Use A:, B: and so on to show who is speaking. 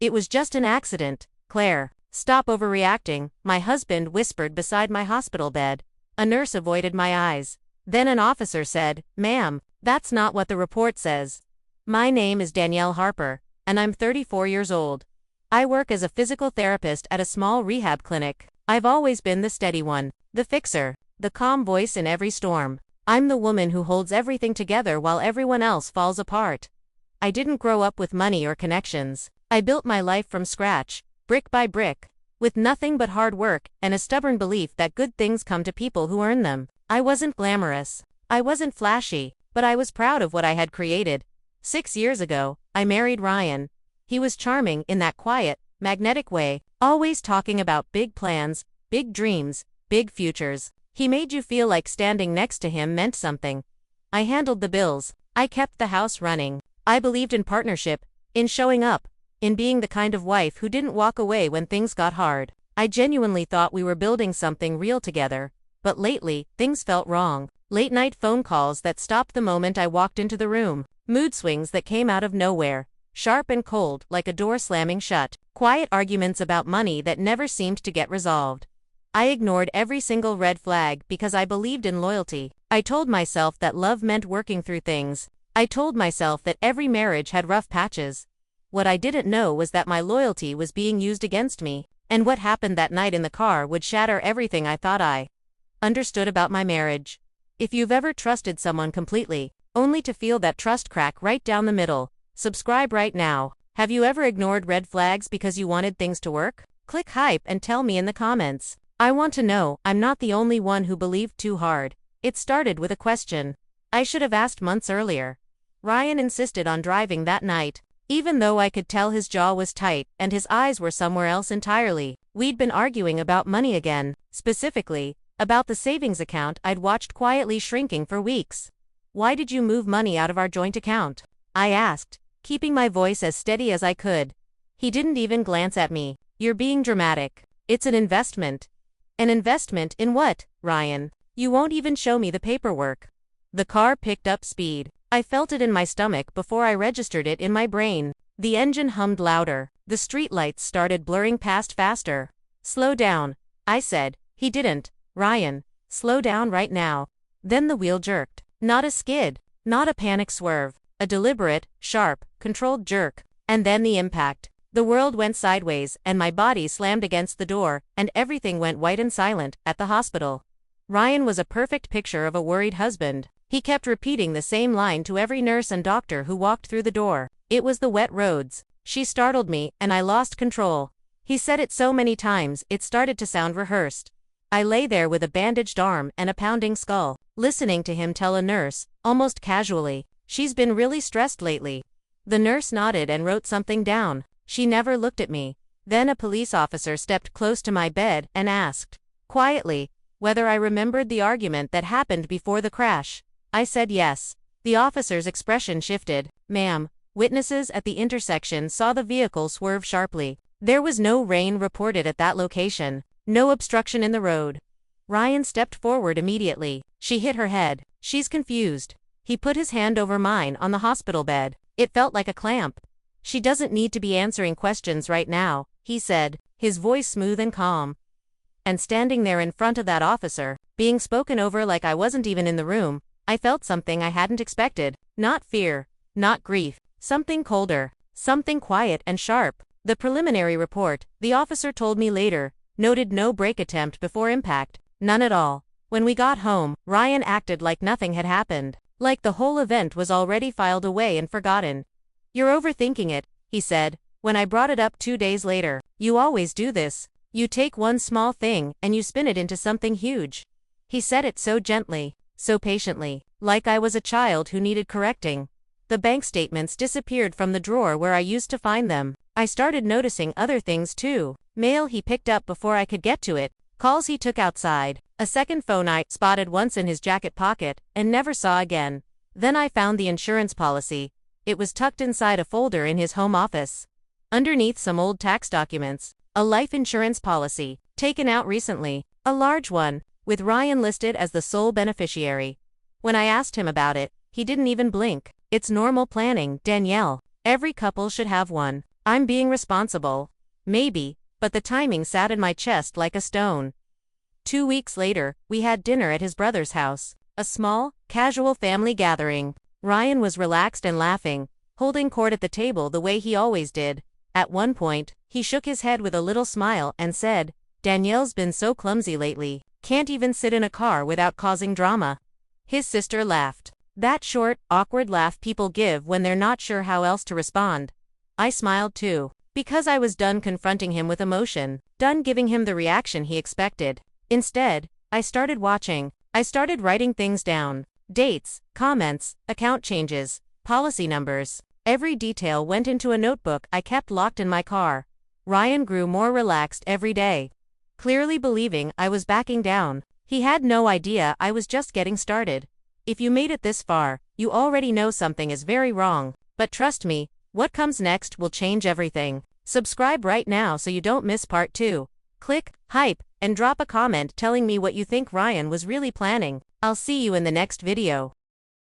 A: It was just an accident, Claire. Stop overreacting, my husband whispered beside my hospital bed. A nurse avoided my eyes. Then an officer said, "Ma'am, that's not what the report says. My name is Danielle Harper, and I'm 34 years old. I work as a physical therapist at a small rehab clinic. I've always been the steady one, the fixer, the calm voice in every storm. I'm the woman who holds everything together while everyone else falls apart. I didn't grow up with money or connections. I built my life from scratch, brick by brick, with nothing but hard work and a stubborn belief that good things come to people who earn them. I wasn't glamorous. I wasn't flashy, but I was proud of what I had created. 6 years ago, I married Ryan. He was charming in that quiet, magnetic way, always talking about big plans, big dreams, big futures. He made you feel like standing next to him meant something. I handled the bills. I kept the house running. I believed in partnership, in showing up, in being the kind of wife who didn't walk away when things got hard. I genuinely thought we were building something real together. But lately, things felt wrong. Late-night phone calls that stopped the moment I walked into the room. Mood swings that came out of nowhere. Sharp and cold, like a door slamming shut. Quiet arguments about money that never seemed to get resolved. I ignored every single red flag because I believed in loyalty. I told myself that love meant working through things. I told myself that every marriage had rough patches. What I didn't know was that my loyalty was being used against me, and what happened that night in the car would shatter everything I thought I understood about my marriage. If you've ever trusted someone completely, only to feel that trust crack right down the middle, subscribe right now. Have you ever ignored red flags because you wanted things to work? Click hype and tell me in the comments. I want to know. I'm not the only one who believed too hard. It started with a question I should have asked months earlier. Ryan insisted on driving that night, even though I could tell his jaw was tight and his eyes were somewhere else entirely. We'd been arguing about money again, specifically, about the savings account I'd watched quietly shrinking for weeks. "Why did you move money out of our joint account?" I asked, keeping my voice as steady as I could. He didn't even glance at me. "You're being dramatic. It's an investment." "An investment in what, Ryan? You won't even show me the paperwork." The car picked up speed. I felt it in my stomach before I registered it in my brain. The engine hummed louder. The streetlights started blurring past faster. "Slow down," I said. He didn't. "Ryan, slow down right now." Then the wheel jerked. Not a skid. Not a panic swerve. A deliberate, sharp, controlled jerk. And then the impact. The world went sideways, and my body slammed against the door, and everything went white and silent at the hospital. Ryan was a perfect picture of a worried husband. He kept repeating the same line to every nurse and doctor who walked through the door. It was the wet roads. She startled me, and I lost control. He said it so many times, it started to sound rehearsed. I lay there with a bandaged arm and a pounding skull, listening to him tell a nurse, almost casually, "She's been really stressed lately." The nurse nodded and wrote something down. She never looked at me. Then a police officer stepped close to my bed and asked, quietly, whether I remembered the argument that happened before the crash. I said yes. The officer's expression shifted. "Ma'am, witnesses at the intersection saw the vehicle swerve sharply. There was no rain reported at that location. No obstruction in the road." Ryan stepped forward immediately. She hit her head. "She's confused." He put his hand over mine on the hospital bed. It felt like a clamp. "She doesn't need to be answering questions right now," he said, his voice smooth and calm. And standing there in front of that officer, being spoken over like I wasn't even in the room, I felt something I hadn't expected. Not fear, not grief, something colder, something quiet and sharp. The preliminary report, the officer told me later, noted no brake attempt before impact, none at all. When we got home, Ryan acted like nothing had happened, like the whole event was already filed away and forgotten. "You're overthinking it," he said, when I brought it up 2 days later. "You always do this. You take one small thing and you spin it into something huge." He said it so gently, so patiently, like I was a child who needed correcting. The bank statements disappeared from the drawer where I used to find them. I started noticing other things too. Mail he picked up before I could get to it, calls he took outside, a second phone I spotted once in his jacket pocket and never saw again. Then I found the insurance policy. It was tucked inside a folder in his home office. Underneath some old tax documents, a life insurance policy, taken out recently, a large one, with Ryan listed as the sole beneficiary. When I asked him about it, he didn't even blink. "It's normal planning, Danielle. Every couple should have one." I'm being responsible. Maybe, but the timing sat in my chest like a stone. 2 weeks later, we had dinner at his brother's house. A small, casual family gathering. Ryan was relaxed and laughing, holding court at the table the way he always did. At one point, he shook his head with a little smile and said, "Danielle's been so clumsy lately, can't even sit in a car without causing drama." His sister laughed. That short, awkward laugh people give when they're not sure how else to respond. I smiled too, because I was done confronting him with emotion, done giving him the reaction he expected. Instead, I started watching. I started writing things down. Dates, comments, account changes, policy numbers. Every detail went into a notebook I kept locked in my car. Ryan grew more relaxed every day, clearly believing I was backing down. He had no idea I was just getting started. If you made it this far, you already know something is very wrong. But trust me, what comes next will change everything. Subscribe right now so you don't miss part 2. Click, hype, and drop a comment telling me what you think Ryan was really planning. I'll see you in the next video.